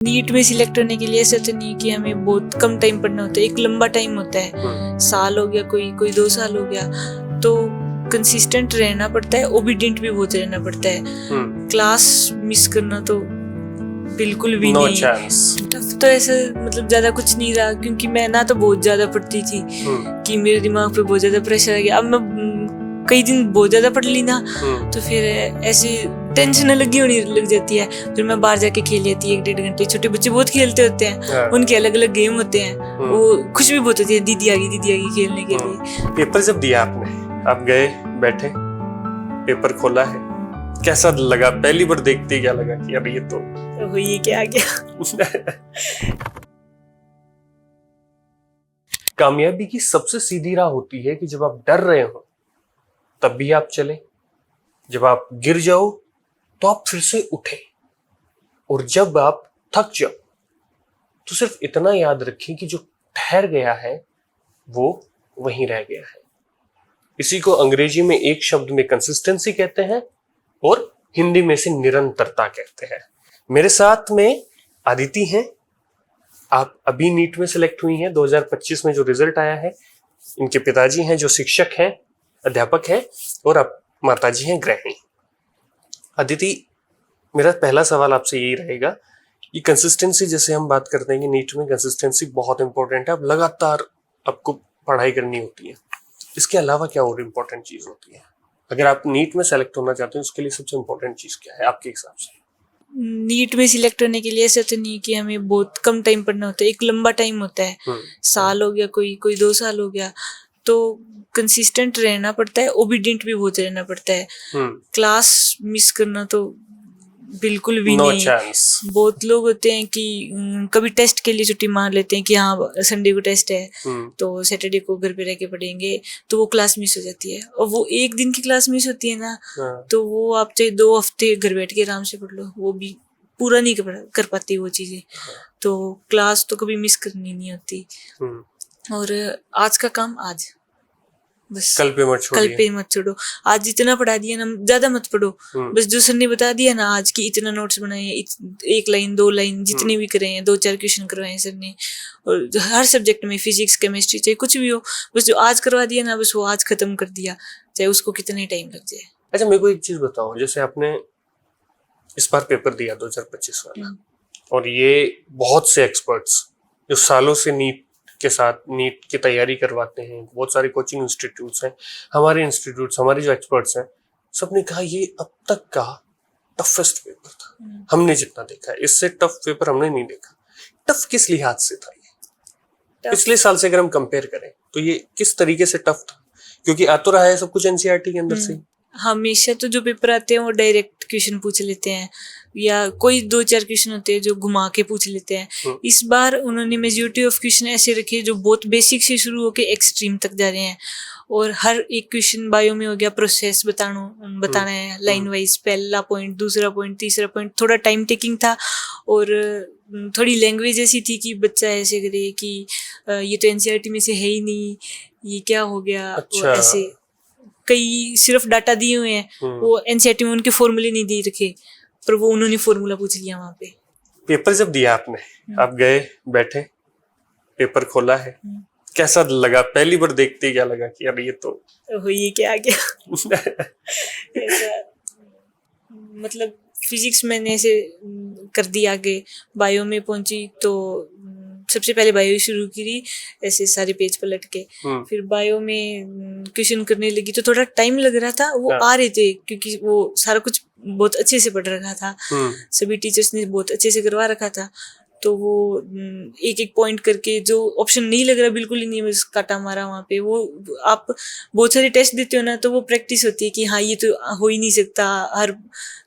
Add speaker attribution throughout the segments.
Speaker 1: NEET में select होने के लिए ऐसा तो नहीं कि हमें बहुत कम टाइम पढ़ना होता है, एक लंबा टाइम होता है। साल हो गया, कोई 2 साल हो गया, तो कंसिस्टेंट रहना पड़ता है, ओबीडिएंट भी बहुत रहना पड़ता है। क्लास मिस करना तो बिल्कुल भी
Speaker 2: No
Speaker 1: नहीं।
Speaker 2: chance.
Speaker 1: टफ तो ऐसा मतलब ज्यादा कुछ नहीं रहा, क्योंकि मैं ना तो बहुत ज्यादा पढ़ती थी कि मेरे दिमाग पे बहुत ज्यादा प्रेशर आ गया। अब मैं कई दिन बहुत ज्यादा पढ़ ली ना, तो फिर ऐसे टेंशन अलग ही होने लग जाती है। फिर मैं बाहर जाके खेल लेती है 1-1.5 घंटे। छोटे बच्चे बहुत खेलते होते हैं, उनके अलग अलग गेम होते हैं, वो खुश भी बहुत होती है, दीदी आ गई खेलने के लिए।
Speaker 2: पेपर जब दिया आपने, आप गए, बैठे, पेपर खोला है, कैसा लगा? पहली बार देखते ही क्या लगा कि अब ये तो
Speaker 1: ये क्या आ गया।
Speaker 2: कामयाबी की सबसे सीधी राह होती है कि जब आप डर रहे हो तब भी आप चले, जब आप गिर जाओ तो आप फिर से उठे, और जब आप थक जाओ तो सिर्फ इतना याद रखें कि जो ठहर गया है वो वहीं रह गया है। इसी को अंग्रेजी में एक शब्द में कंसिस्टेंसी कहते हैं और हिंदी में से निरंतरता कहते हैं। मेरे साथ में आदिति हैं, आप अभी नीट में सिलेक्ट हुई हैं, 2025 में जो रिजल्ट आया है। इनके पिताजी हैं जो शिक्षक हैं, अध्यापक हैं, और अब माताजी हैं गृहिणी। अदिति, मेरा पहला सवाल आपसे यही रहेगा, ये कंसिस्टेंसी, जैसे हम बात करते हैं कि नीट में कंसिस्टेंसी बहुत इंपॉर्टेंट है, अब लगातार आपको पढ़ाई करनी होती है, इसके अलावा क्या और इम्पोर्टेंट चीज होती है? अगर आप नीट में सेलेक्ट होना चाहते हैं उसके लिए सबसे इम्पोर्टेंट चीज क्या है आपके हिसाब से?
Speaker 1: नीट में सिलेक्ट होने के लिए ऐसा तो नहीं कि हमें बहुत कम टाइम पढ़ना होता है, एक लंबा टाइम होता है। साल हो गया, कोई 2 साल हो गया, तो कंसिस्टेंट रहना पड़ता है, ओबीडिएंट भी बहुत रहना पड़ता है। क्लास मिस करना तो बिल्कुल भी
Speaker 2: No
Speaker 1: नहीं।
Speaker 2: chance.
Speaker 1: बहुत लोग होते हैं कि कभी टेस्ट के लिए छुट्टी मार लेते हैं कि हाँ संडे को टेस्ट है, तो सैटरडे को घर पे रह के पढ़ेंगे, तो वो क्लास मिस हो जाती है। और वो एक दिन की क्लास मिस होती है ना, तो वो आप चाहे 2 हफ्ते घर बैठ के आराम से पढ़ लो, वो भी पूरा नहीं कर पाती वो चीजें। तो क्लास तो कभी मिस करनी नहीं होती। और आज का काम आज, बस
Speaker 2: कल पे मत
Speaker 1: छोड़ो। आज जितना पढ़ा दिया ना, ज्यादा मत पढ़ो, बस जो सर ने बता दिया ना आज की इतना नोट्स बनाए हैं, 1 लाइन 2 लाइन जितने भी करे हैं, 2-4 क्वेश्चन करवाए हैं सर ने। और हर सब्जेक्ट में, फिजिक्स केमिस्ट्री चाहे कुछ भी हो, बस जो आज करवा दिया ना, बस वो आज खत्म कर दिया, चाहे उसको कितने टाइम लग जाए।
Speaker 2: अच्छा, मेरे को एक चीज बताओ, जैसे आपने इस बार पेपर दिया 2025 वाला, और ये बहुत से एक्सपर्ट्स जो सालों से नीट के साथ नीट की तैयारी करवाते हैं, बहुत सारे कोचिंग इंस्टीट्यूट्स हैं, हमारे इंस्टीट्यूट्स, हमारे जो एक्सपर्ट्स हैं, सबने कहा ये अब तक का टफेस्ट पेपर था हमने जितना देखा है, इससे टफ पेपर हमने नहीं देखा। टफ किस लिहाज से था ये? पिछले साल से अगर हम कंपेयर करें तो ये किस तरीके से टफ था? क्योंकि आ तो रहा है सब कुछ एनसीईआरटी के अंदर से।
Speaker 1: हमेशा तो जो पेपर आते हैं वो डायरेक्ट क्वेश्चन पूछ लेते हैं, या कोई 2-4 क्वेश्चन होते हैं जो घुमा के पूछ लेते हैं। इस बार उन्होंने मेजॉरिटी ऑफ क्वेश्चन ऐसे रखे जो बहुत बेसिक से शुरू होके एक्सट्रीम तक जा रहे हैं। और हर एक क्वेश्चन बायो में हो गया प्रोसेस बताना है लाइन वाइज, पहला पॉइंट, दूसरा पॉइंट, तीसरा पॉइंट, थोड़ा टाइम टेकिंग था। और थोड़ी लैंग्वेज ऐसी थी कि बच्चा ऐसे करे कि ये तो एनसीईआरटी में से है ही नहीं, ये क्या हो गया।
Speaker 2: अच्छा।
Speaker 1: ऐसे कई सिर्फ डाटा दिए हुए हैं, वो एनसीईआरटी में उनके फॉर्मूले नहीं दे रखे, पर वो उन्होंने फॉर्मूला पूछ लिया वहां पे।
Speaker 2: पेपर जब दिया आपने, आप गए, बैठे, पेपर खोला है, कैसा लगा? पहली बार देखते ही क्या लगा कि अब ये तो
Speaker 1: ये क्या आ गया। ऐसा मतलब फिजिक्स मैंने ऐसे कर दिया, आगे बायो में पहुंची तो सबसे पहले बायो शुरू की, ऐसे सारे पेज पलट के। फिर बायो में क्वेश्चन करने लगी तो थोड़ा टाइम लग रहा था, वो आ रहे थे क्योंकि वो सारा कुछ बहुत अच्छे से पढ़ रखा था, सभी टीचर्स ने बहुत अच्छे से करवा रखा था। तो वो एक एक पॉइंट करके, जो ऑप्शन नहीं लग रहा बिल्कुल ही नहीं, बस काटा मारा वहाँ पे। वो आप बहुत सारे टेस्ट देते हो ना, तो वो प्रैक्टिस होती है कि हाँ ये तो हो ही नहीं सकता। हर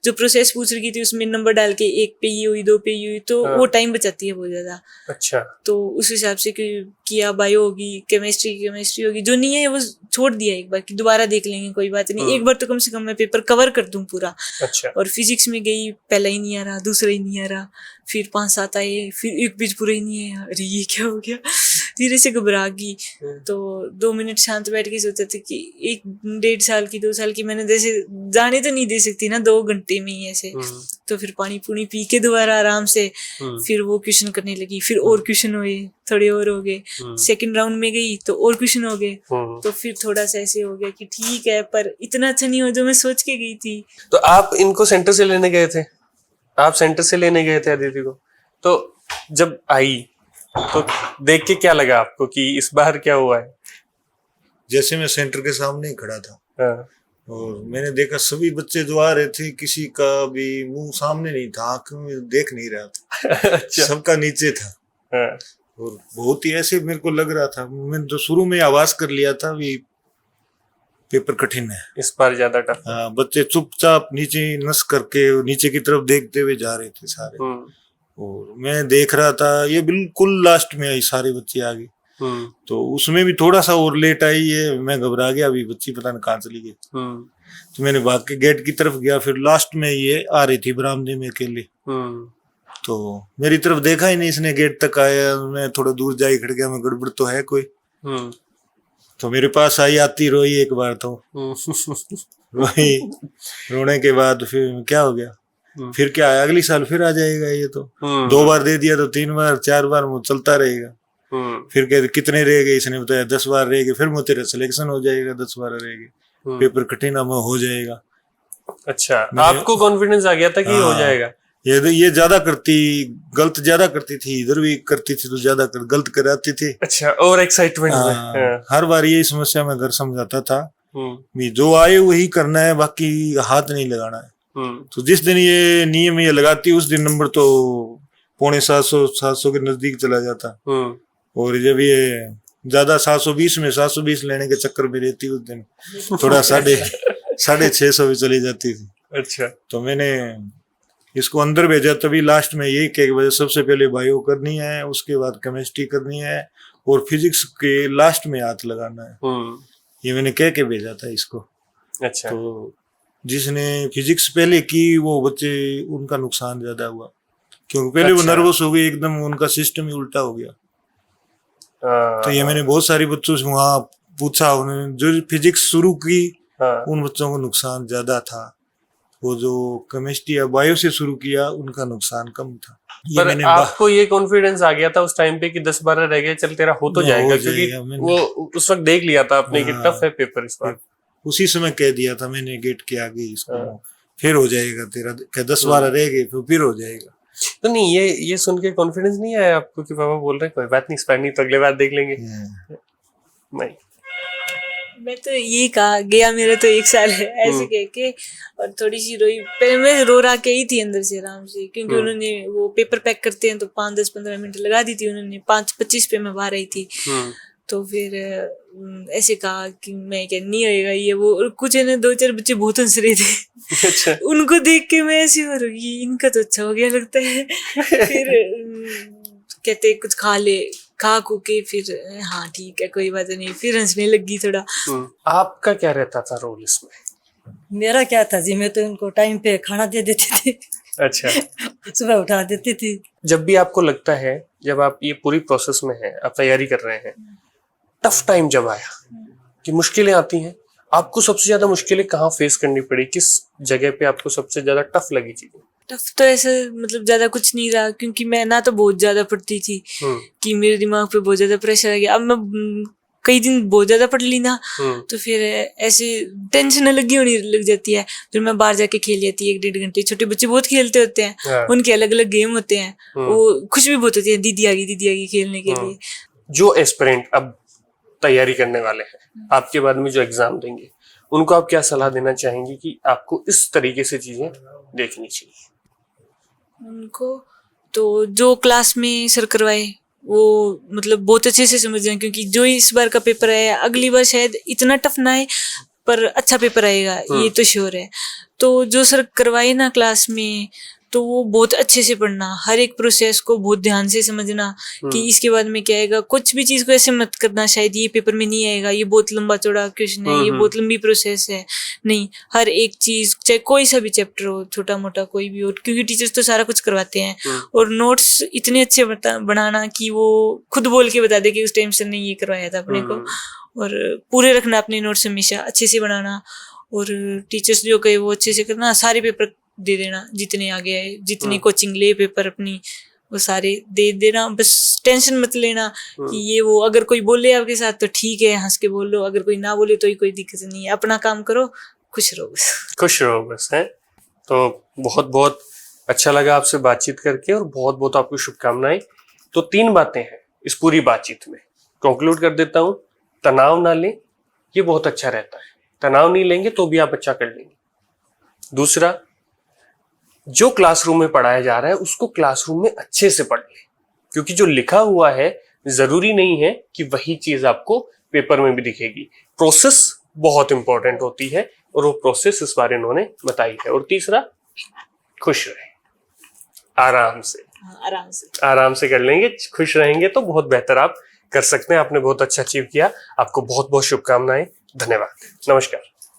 Speaker 1: जो प्रोसेस पूछ रही थी उसमें नंबर डाल के 1 पे ये हुई, 2 पे ये हुई, तो वो टाइम बचाती है बहुत ज्यादा।
Speaker 2: अच्छा।
Speaker 1: तो उस हिसाब से किया, बायो होगी, केमिस्ट्री होगी, जो नहीं है वो छोड़ दिया एक बार कि दोबारा देख लेंगे, कोई बात नहीं, एक बार तो कम से कम मैं पेपर कवर कर दूं पूरा।
Speaker 2: अच्छा।
Speaker 1: और फिजिक्स में गई, पहला ही नहीं आ रहा, दूसरा ही नहीं आ रहा, फिर 5-7 आए, फिर एक बीच पूरा ही नहीं है, अरे ये क्या हो गया। धीरे से घबरा गई। तो 2 मिनट शांत बैठ के सोचा था कि 1-1.5 साल की 2 साल की मैंने जैसे जाने तो नहीं दे सकती ना 2 घंटे में ही ऐसे। तो फिर पानी पूनी पी के दोबारा आराम से फिर वो क्वेश्चन करने लगी। फिर और क्वेश्चन हुए, थोड़े और हो गए। सेकंड राउंड में गई तो और क्वेश्चन हो गए। तो फिर थोड़ा सा ऐसे हो गया कि ठीक है पर इतना अच्छा नहीं हो जो मैं सोच के गई थी।
Speaker 2: तो आप इनको सेंटर से लेने गए थे, आप सेंटर से लेने गए थे अदिति को, तो जब आई तो देख के क्या लगा आपको कि इस बार क्या हुआ है?
Speaker 3: जैसे मैं सेंटर के सामने ही खड़ा था
Speaker 2: हाँ,
Speaker 3: और मैंने देखा सभी बच्चे जो आ रहे थे किसी का भी मुंह सामने नहीं था, आंखों में देख नहीं रहा था।
Speaker 2: अच्छा।
Speaker 3: सबका नीचे था।
Speaker 2: हाँ,
Speaker 3: और बहुत ही ऐसे मेरे को लग रहा था, मैंने तो शुरू में आवाज कर लिया था भी पेपर कठिन है,
Speaker 2: इस बार ज्यादा टफ।
Speaker 3: हाँ, बच्चे चुपचाप नीचे नस करके नीचे की तरफ देखते हुए जा रहे थे सारे। और मैं देख रहा था ये बिल्कुल लास्ट में आई, सारे बच्चे आ गए। तो उसमें भी थोड़ा सा और लेट आई है, मैं घबरा गया, अभी बच्ची पता नहीं कहाँ चली गई। तो मैंने भाग के गेट की तरफ गया, फिर लास्ट में ये आ रही थी बरामदे में अकेले। तो मेरी तरफ देखा ही नहीं इसने, गेट तक आया, मैं थोड़ा दूर जाई खड़ गया, मैं गड़बड़ तो है कोई। तो मेरे पास आई, आती रोई एक बार, तो रोई, रोने के बाद फिर क्या हो गया, फिर क्या है अगली साल फिर आ जाएगा ये तो। 2 बार दे दिया तो 3 बार 4 बार वो चलता रहेगा। फिर कहते कितने रह गए, इसने बताया 10 बार रह गए। फिर वो तेरा सिलेक्शन हो जाएगा, 10 बार रह गए, पेपर कठिन हो जाएगा।
Speaker 2: अच्छा, आपको कॉन्फिडेंस आ गया था कि हो जाएगा?
Speaker 3: ये ज्यादा करती, गलत ज्यादा करती थी, इधर भी करती थी तो ज्यादा गलत कराती थी।
Speaker 2: अच्छा, और एक्साइटमेंट में
Speaker 3: हर बार यही समस्या मैं घर समझाता था, जो आए वही करना है, बाकी हाथ नहीं लगाना है। तो जिस दिन ये नियम ये लगाती उस दिन नंबर तो 650-700 के नजदीक चला जाता। और जब ये ज्यादा 720 में 720 लेने के चक्कर में रहती उस दिन थोड़ा 650 भी चली जाती थी।
Speaker 2: अच्छा,
Speaker 3: तो मैंने इसको अंदर भेजा, तभी लास्ट में यही कह के सबसे पहले बायो करनी है, उसके बाद केमिस्ट्री करनी है और फिजिक्स के लास्ट में हाथ लगाना है। ये मैंने कह के भेजा था इसको।
Speaker 2: अच्छा।
Speaker 3: तो जिसने फिजिक्स पहले की वो बच्चे, उनका नुकसान ज्यादा हुआ, क्योंकि पहले वो नर्वस हो गए एकदम, उनका सिस्टम ही उल्टा हो गया। तो ये मैंने बहुत सारे बच्चों से वहाँ पूछा, उन्होंने जो फिजिक्स शुरू की उन बच्चों को नुकसान ज्यादा था, वो जो केमिस्ट्री या बायो से शुरू किया उनका नुकसान कम था।
Speaker 2: पर आपको ये कॉन्फिडेंस आ गया था उस टाइम पे कि 10-12 रह गए, चल तेरा हो तो जाएगा, क्योंकि वो उस वक्त देख लिया था आपने कि टफ है पेपर इस बार।
Speaker 3: उसी समय कह दिया था मैंने गेट के आगे इसको, फिर हो जाएगा तेरा, 10-12 रह गए फिर हो जाएगा।
Speaker 2: तो नहीं, ये सुन के कॉन्फिडेंस नहीं आया आपको कि पापा बोल रहे हैं कोई बात नहीं, इस बार नहीं तो अगले बार देख लेंगे? नहीं,
Speaker 1: मैं तो ये कहा गया, मेरा तो 1 साल है ऐसे कह के, और थोड़ी सी रोई। पहले मैं रो रहा के ही थी अंदर से आराम से, क्योंकि उन्होंने वो पेपर पैक करते हैं तो 5-10-15 मिनट लगा दी थी उन्होंने। 5:25 पे मैं बाहर आई थी। तो फिर ऐसे कहा कि मैं क्या नहीं होएगा ये वो, और कुछ है ना 2-4 बच्चे बहुत हंस रहे थे। अच्छा। उनको देख के मैं ऐसे हो रही, इनका तो अच्छा हो गया लगता है। फिर कहते कुछ खा के फिर हाँ ठीक है कोई बात नहीं, फिर हंसने लगी थोड़ा।
Speaker 2: आपका क्या रहता था रोल इसमें?
Speaker 4: मेरा क्या था जी, मैं तो उनको टाइम पे खाना दे देती थी।
Speaker 2: अच्छा।
Speaker 4: सुबह उठा देती थी।
Speaker 2: जब भी आपको लगता है, जब आप ये पूरी प्रोसेस में हैं, आप तैयारी कर रहे हैं, टफ टाइम जब आया कि मुश्किलें आती हैं, आपको सबसे ज्यादा मुश्किलें कहाँ फेस करनी पड़ी, किस जगह पे आपको सबसे ज्यादा टफ लगी चीजें?
Speaker 1: टफ तो ऐसा मतलब ज्यादा कुछ नहीं रहा, क्योंकि मैं ना तो बहुत ज्यादा पढ़ती थी कि मेरे दिमाग पे बहुत ज्यादा प्रेशर आ गया। अब मैं कई दिन बहुत ज्यादा पढ़ ली ना, तो फिर ऐसे टेंशन लगी होने लग जाती है। फिर मैं बाहर जाके खेल लेती 1-1.5 घंटे। छोटे बच्चे बहुत खेलते होते हैं, उनके अलग अलग गेम होते हैं, वो खुश भी बहुत होती है, दीदी आ गई खेलने के लिए। जो
Speaker 2: एस्पिरेंट अब तैयारी करने वाले हैं, आपके बाद में जो एग्जाम देंगे, उनको आप क्या सलाह देना चाहेंगे कि आपको इस तरीके से चीजें देखनी चाहिए?
Speaker 1: उनको तो जो क्लास में सर करवाए वो मतलब बहुत अच्छे से समझ जाए, क्योंकि जो इस बार का पेपर है अगली बार शायद इतना टफ ना आए, पर अच्छा पेपर आएगा ये तो श्योर है। तो जो सर करवाए ना क्लास में, तो वो बहुत अच्छे से पढ़ना, हर एक प्रोसेस को बहुत ध्यान से समझना कि इसके बाद में क्या आएगा। कुछ भी चीज को ऐसे मत करना शायद ये पेपर में नहीं आएगा, ये बहुत लंबा चौड़ा क्वेश्चन है, ये बहुत लंबी प्रोसेस है। नहीं, हर एक चीज चाहे कोई सा भी चैप्टर हो, छोटा मोटा कोई भी हो, क्योंकि टीचर्स तो सारा कुछ करवाते हैं। और नोट्स इतने अच्छे बनाना कि वो खुद बोल के बता दे कि उस टाइम सर ने ये करवाया था अपने को। और पूरे रखना अपने नोट्स, हमेशा अच्छे से बनाना। और टीचर्स जो कहे वो अच्छे से करना, सारे पेपर दे देना, जितने आगे आए, जितनी कोचिंग ले पेपर अपनी वो सारे दे देना। बस टेंशन मत लेना कि ये वो, अगर कोई बोले आपके साथ तो ठीक है, हंस के बोल लो, अगर कोई ना बोले तो ही कोई दिक्कत नहीं है, अपना काम करो, खुश रहो बस।
Speaker 2: खुश रहो बस, है। तो बहुत बहुत अच्छा लगा आपसे बातचीत करके और बहुत बहुत आपको शुभकामनाएं। तो 3 बातें हैं इस पूरी बातचीत में, कंक्लूड कर देता हूं। तनाव ना लें, ये बहुत अच्छा रहता है। तनाव नहीं लेंगे तो भी आप अच्छा कर लेंगे। दूसरा, जो क्लासरूम में पढ़ाया जा रहा है उसको क्लासरूम में अच्छे से पढ़ लें, क्योंकि जो लिखा हुआ है जरूरी नहीं है कि वही चीज आपको पेपर में भी दिखेगी। प्रोसेस बहुत इंपॉर्टेंट होती है और वो प्रोसेस इस बार इन्होंने बताई है। और तीसरा, खुश रहे, आराम से आराम से कर लेंगे। खुश रहेंगे तो बहुत बेहतर आप कर सकते हैं। आपने बहुत अच्छा अचीव किया, आपको बहुत बहुत शुभकामनाएं। धन्यवाद, नमस्कार।